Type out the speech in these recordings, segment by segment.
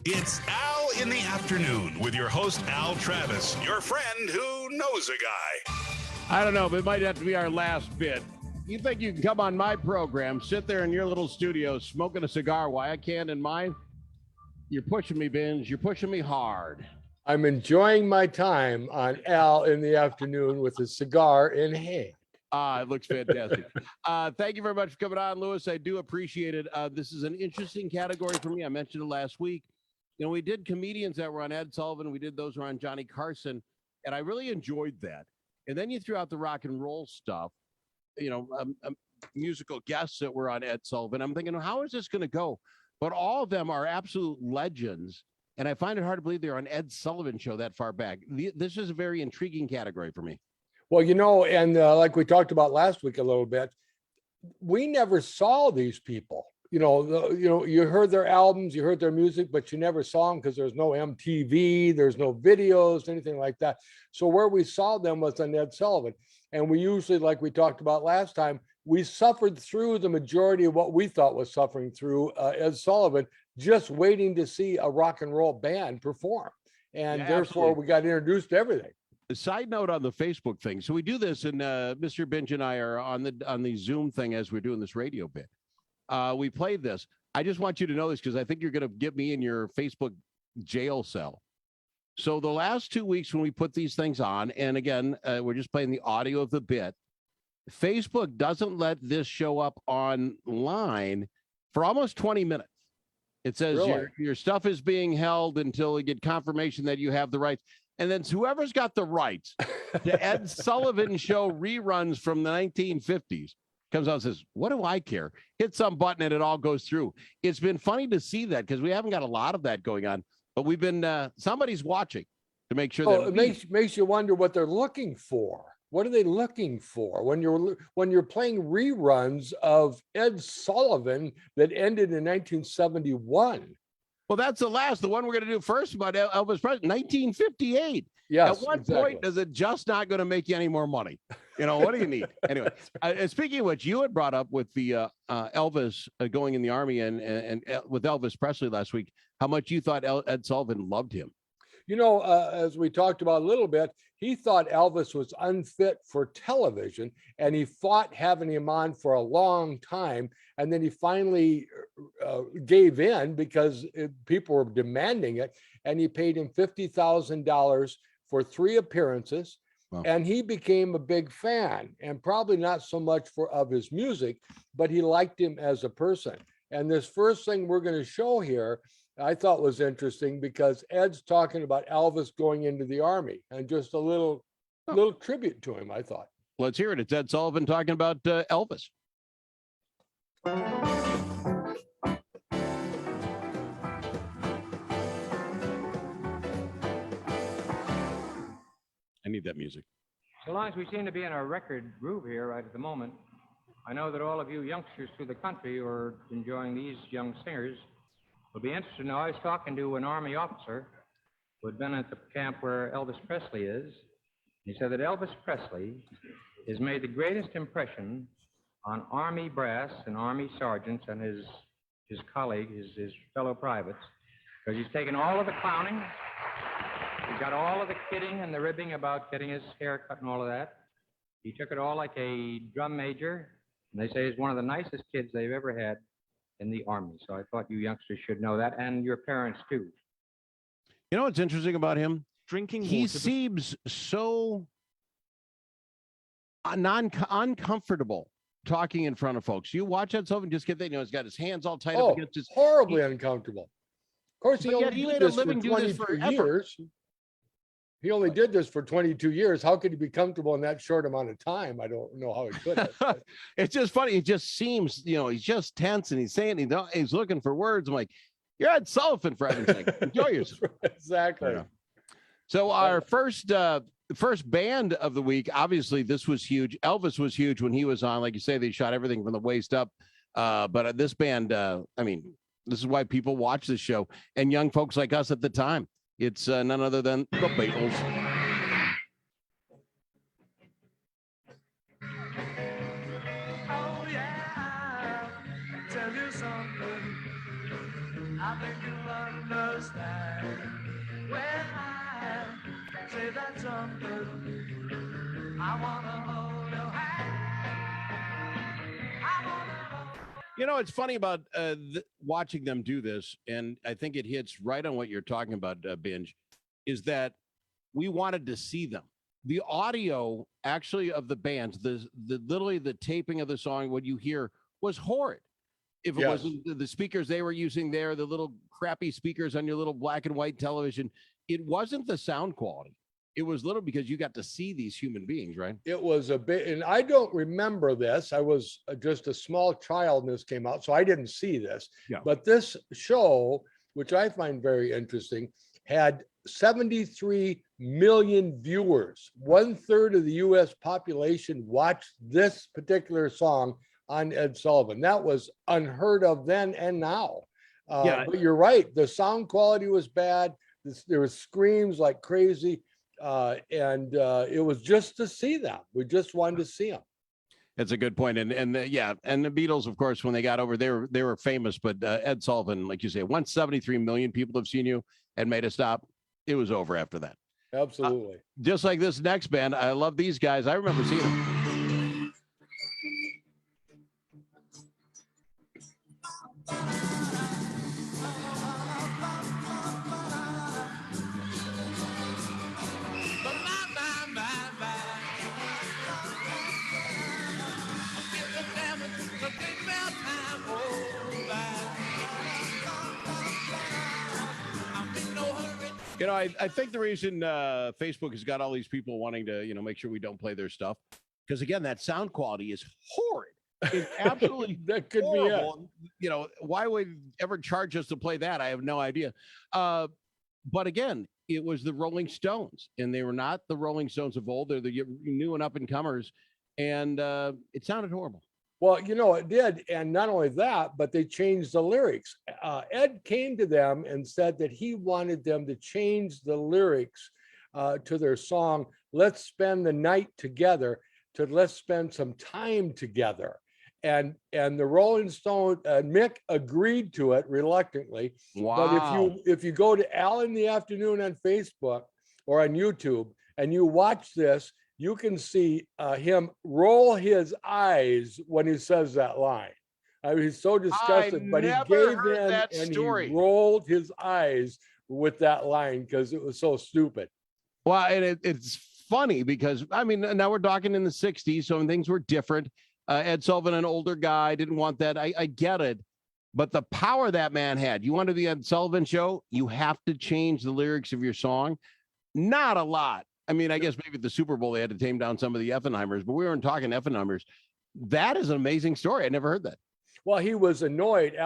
It's Al in the Afternoon with your host, Al Travis, your friend who knows a guy. I don't know, but it might have to be our last bit. You think you can come on my program, sit there in your little studio smoking a cigar while I can in mine? You're pushing me, Binge. You're pushing me hard. I'm enjoying my time on Al in the Afternoon with a cigar in hand. It looks fantastic. Thank you very much for coming on, Lewis. I do appreciate it. This is an interesting category for me. I mentioned it last week. You know, we did comedians that were on Ed Sullivan. We did those who were on Johnny Carson, and I really enjoyed that. And then you threw out the rock and roll stuff, you know, musical guests that were on Ed Sullivan. I'm thinking, how is this going to go? But all of them are absolute legends, and I find it hard to believe they're on Ed Sullivan show that far back. This is a very intriguing category for me. Well, you know, and like we talked about last week a little bit, we never saw these people. You know, you heard their albums, you heard their music, but you never saw them because there's no MTV, there's no videos, anything like that. So where we saw them was on Ed Sullivan. And we usually, like we talked about last time, we suffered through the majority of what we thought was suffering through Ed Sullivan, just waiting to see a rock and roll band perform. And Yeah, therefore, absolutely. we got introduced to everything. A side note on the Facebook thing. So we do this, and Mr. Binge and I are on the Zoom thing as we're doing this radio bit. We played this. I just want you to know this because I think you're going to get me in your Facebook jail cell. So the last 2 weeks when we put these things on, and again, we're just playing the audio of the bit, Facebook doesn't let this show up online for almost 20 minutes. It says Really? your stuff is being held until you get confirmation that you have the rights. And then whoever's got the rights, the Ed Sullivan Show reruns from the 1950s comes out and says, what do I care? Hit some button and it all goes through. It's been funny to see that because we haven't got a lot of that going on, but we've been, somebody's watching to make sure that it makes you wonder what they're looking for. What are they looking for when you're playing reruns of Ed Sullivan that ended in 1971? Well, that's the one we're going to do first about Elvis Presley, 1958. Yes. At what exactly. point is it just not going to make you any more money? You know, what do you need? Anyway, speaking of which, you had brought up with the Elvis going in the army and with Elvis Presley last week, how much you thought Ed Sullivan loved him. You know, as we talked about a little bit, he thought Elvis was unfit for television, and he fought having him on for a long time. And then he finally gave in because people were demanding it. And he paid him $50,000 for 3 appearances. Wow. And he became a big fan, and probably not so much of his music, but he liked him as a person. And this first thing we're going to show here, I thought was interesting because Ed's talking about Elvis going into the army, and just a little tribute to him, I thought. Let's hear it. It's Ed Sullivan talking about Elvis. I need that music. So long as we seem to be in a record groove here right at the moment, I know that all of you youngsters through the country who are enjoying these young singers will be interested to know. I was talking to an Army officer who had been at the camp where Elvis Presley is. He said that Elvis Presley has made the greatest impression on Army brass and Army sergeants and his colleagues, his fellow privates, because he's taken all of the clowning. He's got all of the kidding and the ribbing about getting his hair cut and all of that. He took it all like a drum major, and they say he's one of the nicest kids they've ever had in the Army. So I thought you youngsters should know that, and your parents too. You know what's interesting about him? Drinking He water. seems so uncomfortable talking in front of folks. You watch Ed Sullivan, just get that, you know, he's got his hands all tied up against his. Horribly uncomfortable. Of course, he But yet only he did made a this for living doing this 22 forever. years. He only did this for 22 years. How could he be comfortable in that short amount of time? I don't know how he could have. It's just funny. It just seems, you know, he's just tense and he's saying he's looking for words. I'm like, you're Ed Sullivan, for heaven's sake. Enjoy yourself. Exactly. Yeah. So our first band of the week, obviously this was huge. Elvis was huge when he was on. Like you say, they shot everything from the waist up. But this band, I mean, this is why people watch this show, and young folks like us at the time. It's none other than the Beatles. You know, it's funny about watching them do this, and I think it hits right on what you're talking about, Binge, is that we wanted to see them. The audio, actually, of the bands, the literally the taping of the song, what you hear was horrid. If it Yes. wasn't the speakers they were using there, the little crappy speakers on your little black and white television, it wasn't the sound quality. It was little because you got to see these human beings, right? It was a bit, and I don't remember this. I was just a small child when this came out, so I didn't see this. Yeah. But this show, which I find very interesting, had 73 million viewers. 1/3 of the US population watched this particular song on Ed Sullivan. That was unheard of then and now. Yeah. But you're right. The sound quality was bad. There was screams like crazy. And it was just to see them. We just wanted to see them. That's a good point. And the Beatles, of course, when they got over, they were famous. But Ed Sullivan, like you say, once 73 million people have seen you and made a stop, it was over after that. Absolutely. Just like this next band, I love these guys. I remember seeing them. You know, I think the reason Facebook has got all these people wanting to, make sure we don't play their stuff, because again, that sound quality is horrid. It's absolutely That could be it. horrible. You know, why would ever charge us to play that? I have no idea. But again, it was the Rolling Stones, and they were not the Rolling Stones of old. They're the new and up and comers, and it sounded horrible. Well, it did. And not only that, but they changed the lyrics. Ed came to them and said that he wanted them to change the lyrics to their song, "Let's Spend the Night Together," to "Let's Spend Some Time Together." And the Rolling Stone, Mick agreed to it reluctantly. Wow. But if you go to Al in the Afternoon on Facebook or on YouTube and you watch this, you can see him roll his eyes when he says that line. I mean, he's so disgusted, but he never gave heard in that and story. he rolled his eyes with that line because it was so stupid. Well, and it's funny because, I mean, now we're talking in the 60s, so things were different. Ed Sullivan, an older guy, didn't want that. I get it. But the power that man had, you want to be Ed Sullivan show, you have to change the lyrics of your song. Not a lot. I mean, I guess maybe at the Super Bowl they had to tame down some of the Effenheimers, but we weren't talking Effenheimers. That is an amazing story. I never heard that. Well, he was annoyed.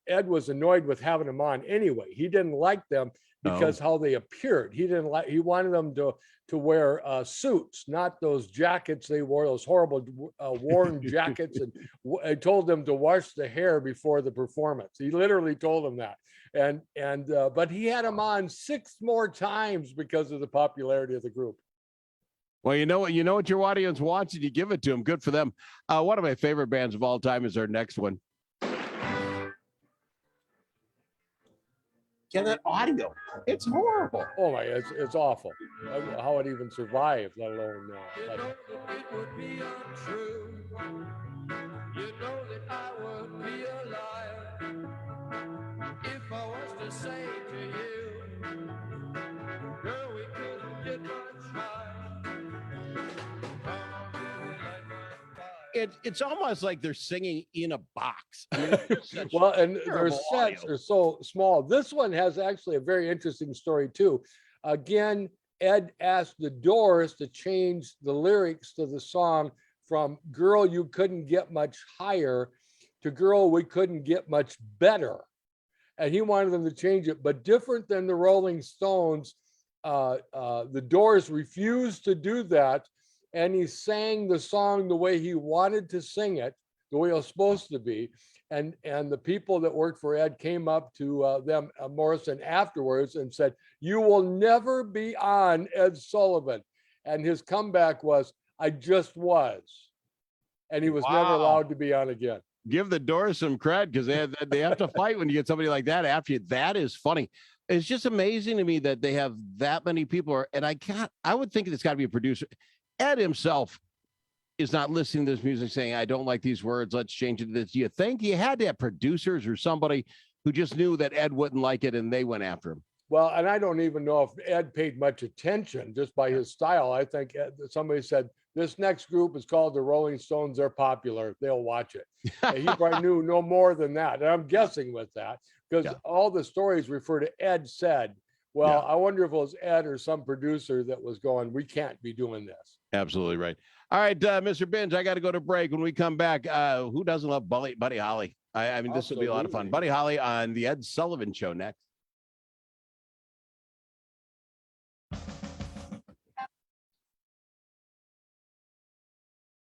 Ed was annoyed with having them on anyway. He didn't like them because how they appeared. He wanted them to wear suits, not those jackets they wore, those horrible worn jackets, and told them to wash the hair before the performance. He literally told them that. But he had them on 6 more times because of the popularity of the group. Well, you know what your audience wants, and you give it to them. Good for them. One of my favorite bands of all time is our next one. Yeah, that audio, it's horrible. Oh my, it's awful. How it even survived, let alone. It would be untrue. You know that I would be a liar if I was to say to you, girl, we couldn't get much higher. It's almost like they're singing in a box. I mean, it's such Well, and their terrible sets audio. are so small. This one has actually a very interesting story too. Again, Ed asked the Doors to change the lyrics to the song from "Girl, You Couldn't Get Much Higher" to "Girl, We Couldn't Get Much Better." And he wanted them to change it, but different than the Rolling Stones, the Doors refused to do that. And he sang the song the way he wanted to sing it, the way it was supposed to be. And the people that worked for Ed came up to them, Morrison, afterwards and said, "You will never be on Ed Sullivan." And his comeback was, "I just was." And he was never Wow. allowed to be on again. Give the Doors some cred, because they have to fight when you get somebody like that after you. That is funny. It's just amazing to me that they have that many people. And I would think it's got to be a producer. Ed himself is not listening to this music saying, I don't like these words. Let's change it to this. Do you think you had to have producers or somebody who just knew that Ed wouldn't like it and they went after him? Well, and I don't even know if Ed paid much attention just by his style. I think somebody said, this next group is called the Rolling Stones. They're popular. They'll watch it. And he probably knew no more than that. And I'm guessing with that because all the stories refer to Ed said. Well, I wonder if it was Ed or some producer that was going, we can't be doing this. Absolutely right. All right, Mr. Binge, I got to go to break. When we come back, who doesn't love Buddy Holly? I mean, this will be a lot of fun. Buddy Holly on the Ed Sullivan Show next.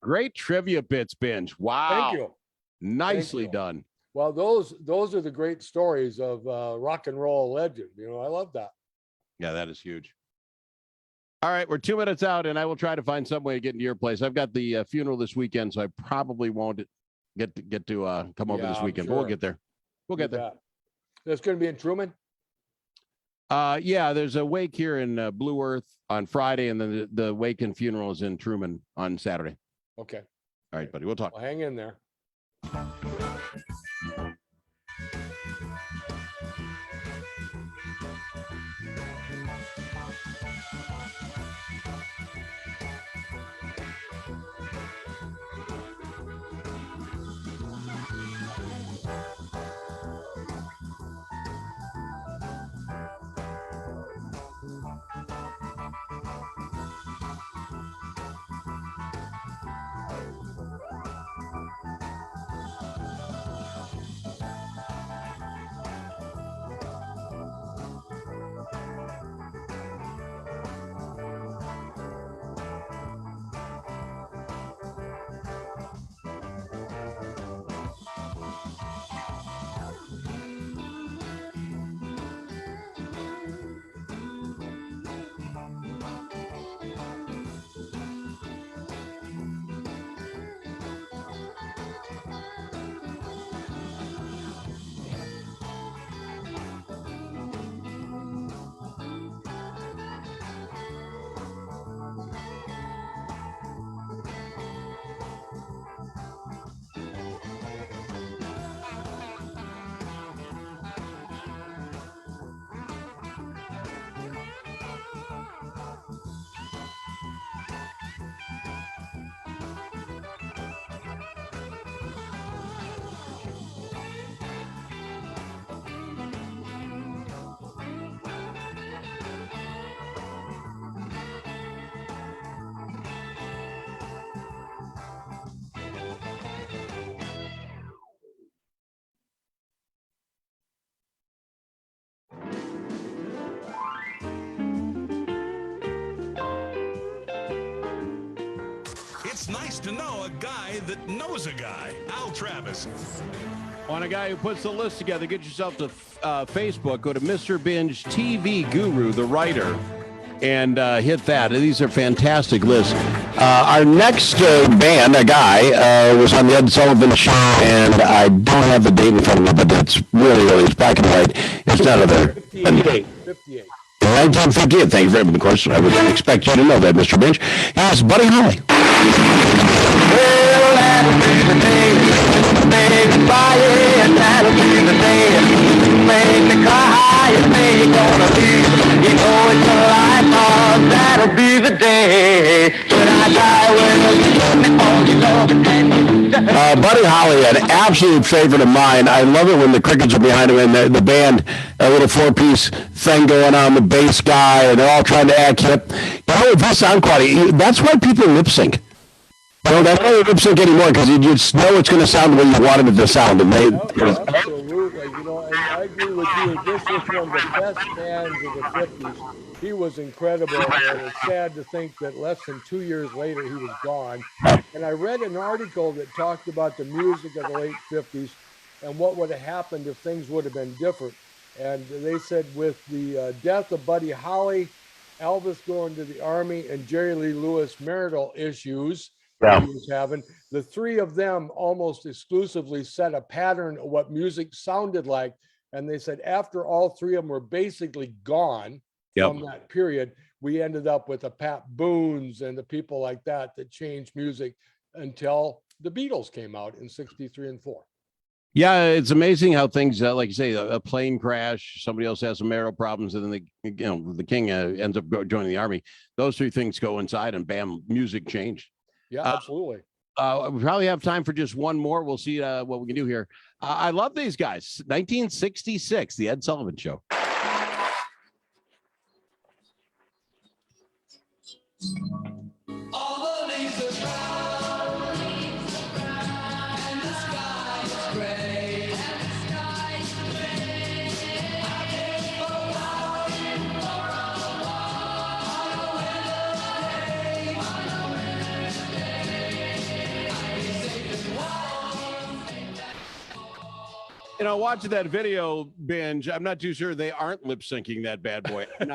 Great trivia bits, Binge. Wow. Thank you. Nicely Thank you. done. Well, those are the great stories of rock and roll legend. You know, I love that. Yeah, that is huge. All right, we're 2 minutes out, and I will try to find some way to get into your place. I've got the funeral this weekend, so I probably won't get to come over this weekend, but we'll get there. We'll get there. That's going to be in Truman? Yeah, there's a wake here in Blue Earth on Friday, and then the wake and funeral is in Truman on Saturday. Okay. All right, buddy, we'll talk. Well, hang in there. It's nice to know a guy that knows a guy. Al Travis. On a guy who puts the list together, get yourself to Facebook, go to Mr. Binge TV Guru, the writer, and hit that. These are fantastic lists. Our next band, a guy, was on the Ed Sullivan Show, and I don't have the date in front of me, but it's really, it's black and white. It's none other. 58. 58. 1958. Thank you very much. Of course, I would expect you to know that, Mr. Binge. It's Buddy Holly. Well, that'll be the day, baby, and that'll be the day. Make me cry, it's me gonna be. You know it's a life, that'll be the day. When I die, Buddy Holly, an absolute favorite of mine. I love it when the Crickets are behind him and the band, a little four-piece thing going on, the bass guy, and they're all trying to act hip. Oh, that sound quality. That's why people lip sync. No, they don't lip sync anymore because you just know it's going to sound the way you want it to sound. And they, absolutely. You know, and I agree with you. This was one of the best bands of the 50s. He was incredible, and it's sad to think that less than 2 years later he was gone. And I read an article that talked about the music of the late 50s and what would have happened if things would have been different. And they said with the death of Buddy Holly, Elvis going to the Army, and Jerry Lee Lewis marital issues he was having, the three of them almost exclusively set a pattern of what music sounded like. And they said after all three of them were basically gone from that period, we ended up with the Pat Boones and the people like that changed music until the Beatles came out in 63 and 4. Yeah, it's amazing how things, like you say, a plane crash, somebody else has some marital problems, and then the king ends up joining the army. Those three things go inside, and bam, music changed. Yeah, absolutely. We probably have time for just one more. We'll see what we can do here. I love these guys. 1966, the Ed Sullivan Show. All the leaves are brown, and the sky is gray. I came for a while, on a winter day. I'd be safe and warm. Watching that video binge, I'm not too sure they aren't lip syncing that bad boy. I'm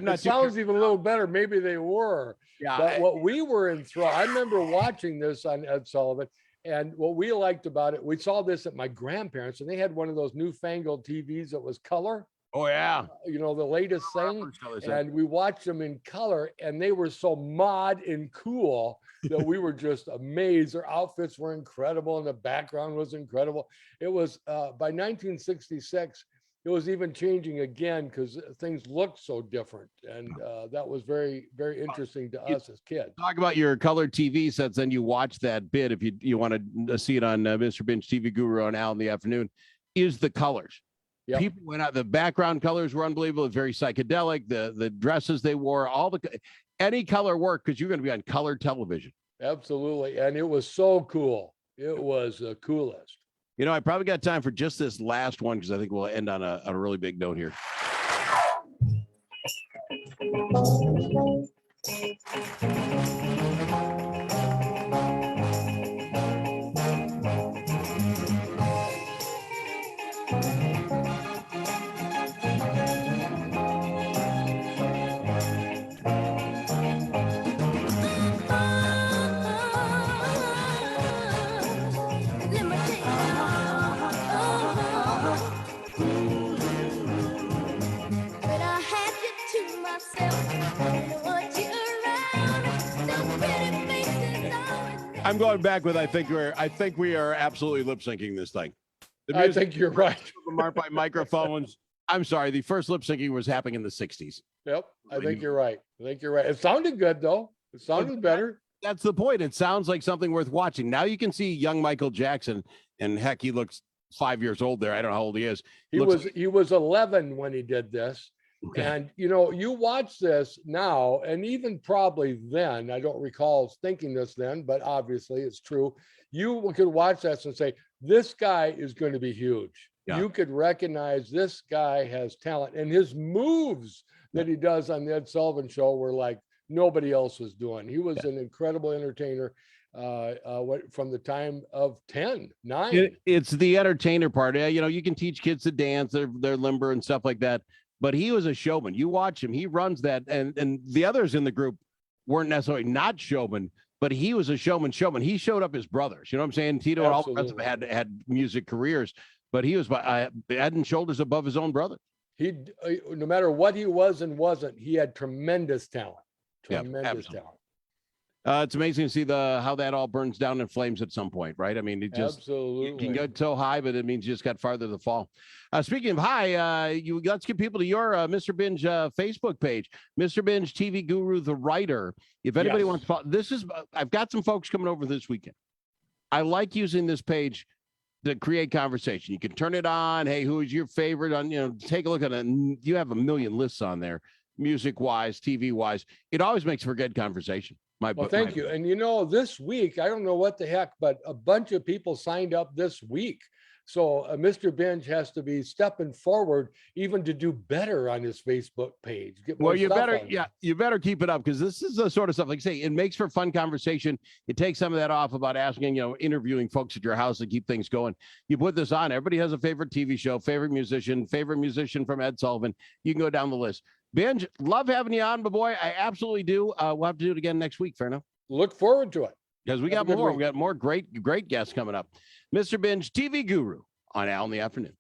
not It sounds even a little better. Maybe they were. Yeah, But what we were enthralled, I remember watching this on Ed Sullivan, and what we liked about it, we saw this at my grandparents, and they had one of those newfangled TVs that was color, oh yeah, the latest thing. And we watched them in color, and they were so mod and cool that we were just amazed. Their outfits were incredible, and the background was incredible. It was by 1966. It was even changing again because things looked so different, and that was very, very interesting to us as kids. Talk about your color TV sets, then you watch that bit if you want to see it on Mr. Binge TV Guru on Al in the afternoon. Is the colors? Yep. People went out. The background colors were unbelievable. Very psychedelic. The dresses they wore, any color worked because you're going to be on color television. Absolutely, and it was so cool. It was the coolest. I probably got time for just this last one because I think we'll end on a really big note here. I'm going back with I think we are absolutely lip syncing this thing. I think you're right. Marked by microphones. I'm sorry. The first lip syncing was happening in the 60s. Yep, I think you're right. It sounded good though. It sounded better. That's the point. It sounds like something worth watching. Now you can see young Michael Jackson, and heck, he looks 5 years old there. I don't know how old he is. He was 11 when he did this. Okay. And you watch this now, and even probably then, I don't recall thinking this then, but obviously it's true. You could watch this and say, this guy is going to be huge. Yeah. You could recognize this guy has talent, and his moves that he does on the Ed Sullivan Show were like nobody else was doing. He was an incredible entertainer from the time of 9. It's the entertainer part. You can teach kids to dance, they're limber and stuff like that. But he was a showman. You watch him, he runs that, and the others in the group weren't necessarily not showmen, but he was a showman. He showed up his brothers. You know what I'm saying? Tito and all the rest of them had music careers, but he was head and shoulders above his own brother. He, no matter what he was and wasn't, he had tremendous talent. Tremendous talent. It's amazing to see how that all burns down in flames at some point, right? I mean, it just absolutely you can get so high, but it means you just got farther to fall. Speaking of high, let's get people to your Mr. Binge Facebook page, Mr. Binge TV Guru, the writer. If anybody wants to follow, I've got some folks coming over this weekend. I like using this page to create conversation. You can turn it on. Hey, who is your favorite? Take a look at it. You have a million lists on there, music wise, TV wise. It always makes for good conversation. Thank you. And this week, I don't know what the heck, but a bunch of people signed up this week. So Mr. Binge has to be stepping forward even to do better on his Facebook page. You better keep it up, because this is the sort of stuff, like I say, it makes for fun conversation. It takes some of that off about asking, interviewing folks at your house to keep things going. You put this on, everybody has a favorite TV show, favorite musician from Ed Sullivan. You can go down the list. Binge, love having you on, my boy. I absolutely do. We'll have to do it again next week, fair enough? Look forward to it. Because we got more. We got more great guests coming up. Mr. Binge, TV Guru on Al in the Afternoon.